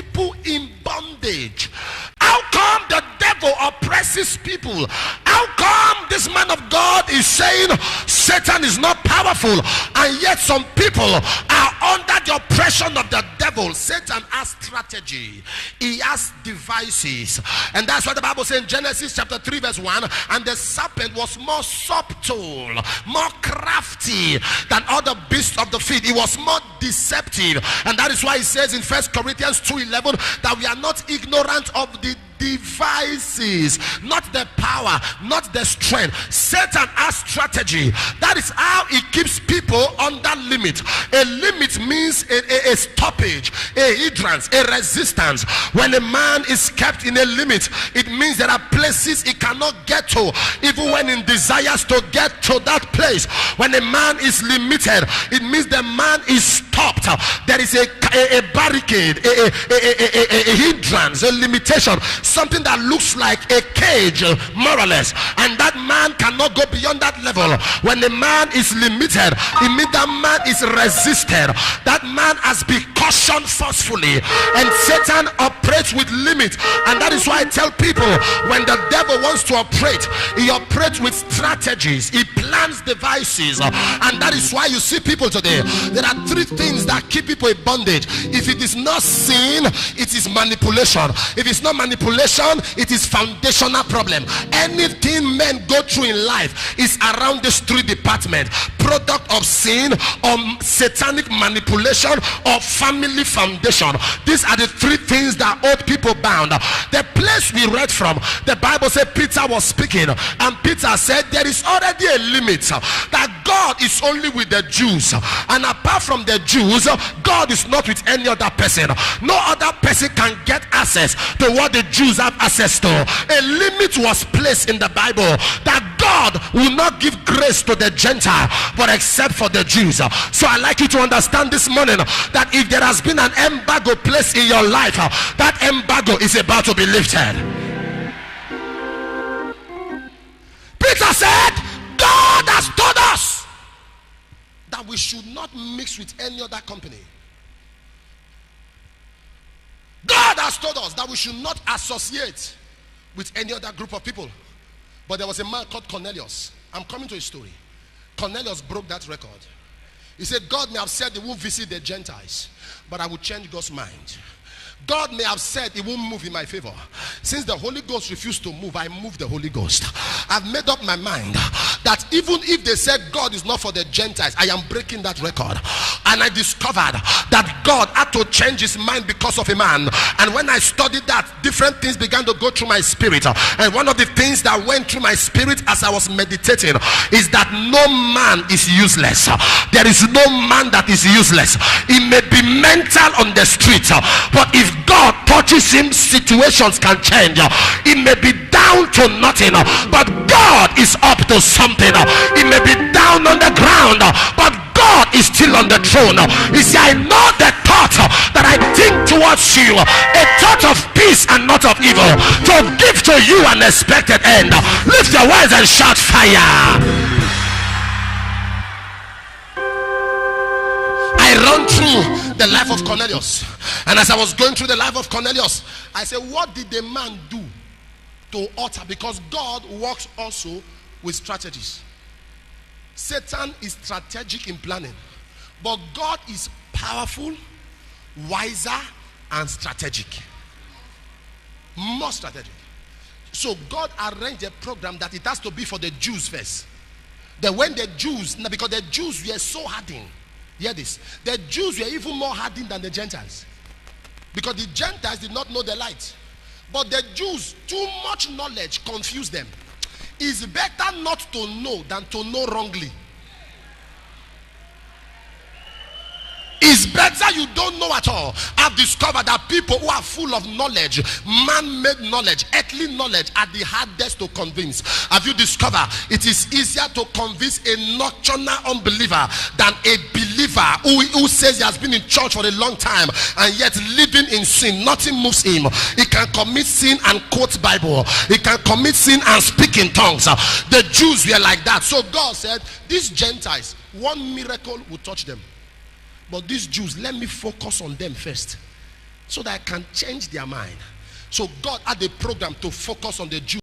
people in bondage? How come the devil oppresses people? How come this man of God is saying Satan is not powerful, and yet some people are under the oppression of the devil? Satan has strategy, he has devices, and that's what the Bible says in Genesis chapter 3 verse 1. And the serpent was more subtle, more crafty than all the beasts of the field. He was more deceptive, and that is why he says in 1 Corinthians 2:11 that we are not ignorant of the devices, not the power, not the strength. Satan has strategy. That is how he keeps people under limit. A limit means a stoppage, a hindrance, a resistance. When a man is kept in a limit, it means there are places he cannot get to, even when he desires to get to that place. When a man is limited, it means the man is stopped. There is a barricade, a hindrance, a limitation, something that looks like a cage, more or less, and that man cannot go beyond that level. When a man is limited, it means that man is resisted. That man has been cautioned forcefully, and Satan operates with limit. And that is why I tell people, when the devil wants to operate, he operates with strategies, he plans devices. And that is why you see people today, there are three things that keep people in bondage. If it is not sin, it is manipulation. If it's not manipulation, it is foundational problem. Anything men go through in life is around these three departments: product of sin, or satanic manipulation, or family foundation. These are the three things that hold people bound. The place we read from, the Bible said Peter was speaking, and Peter said there is already a limit, that God is only with the Jews, and apart from the Jews, God is not with any other person. No other person can get access to what the Jews have access to. A limit was placed in the Bible that God will not give grace to the Gentile, but except for the Jews. So I like you to understand this morning that if there has been an embargo placed in your life, that embargo is about to be lifted. Peter said, God has told us that we should not mix with any other company. God has told us that we should not associate with any other group of people. But there was a man called Cornelius. I'm coming to his story. Cornelius broke that record. He said, God may have said he won't visit the Gentiles, but I will change God's mind. God may have said he won't move in my favor. Since the Holy Ghost refused to move, I moved the Holy Ghost. I've made up my mind that even if they said God is not for the Gentiles, I am breaking that record. And I discovered that God had to change his mind because of a man. And when I studied that, different things began to go through my spirit. And one of the things that went through my spirit as I was meditating is that no man is useless. There is no man that is useless. He may be mental on the street, but if God touches him, situations can change. He may be down to nothing, but God is up to something. He may be down on the ground, but God is still on the throne. He said, I know the thought that I think towards you, a thought of peace and not of evil, to give to you an expected end. Lift your voice and shout fire. I run through the life of Cornelius, and as I was going through the life of Cornelius, I said, what did the man do to utter? Because God works also with strategies. Satan is strategic in planning, but God is powerful, wiser, and strategic. More strategic. So God arranged a program that it has to be for the Jews first. Then when the Jews, because the Jews were so hardened, hear this, the Jews were even more hardened than the Gentiles, because the Gentiles did not know the light, but the Jews, too much knowledge confused them. It's better not to know than to know wrongly. It's better you don't know at all. I've discovered that people who are full of knowledge, man-made knowledge, earthly knowledge, are the hardest to convince. Have you discovered it is easier to convince a nocturnal unbeliever than a believer who says he has been in church for a long time and yet living in sin? Nothing moves him. He can commit sin and quote Bible. He can commit sin and speak in tongues. The Jews were like that. So God said, these Gentiles, one miracle will touch them. But these Jews, let me focus on them first. so that I can change their mind. So God had a program to focus on the Jews.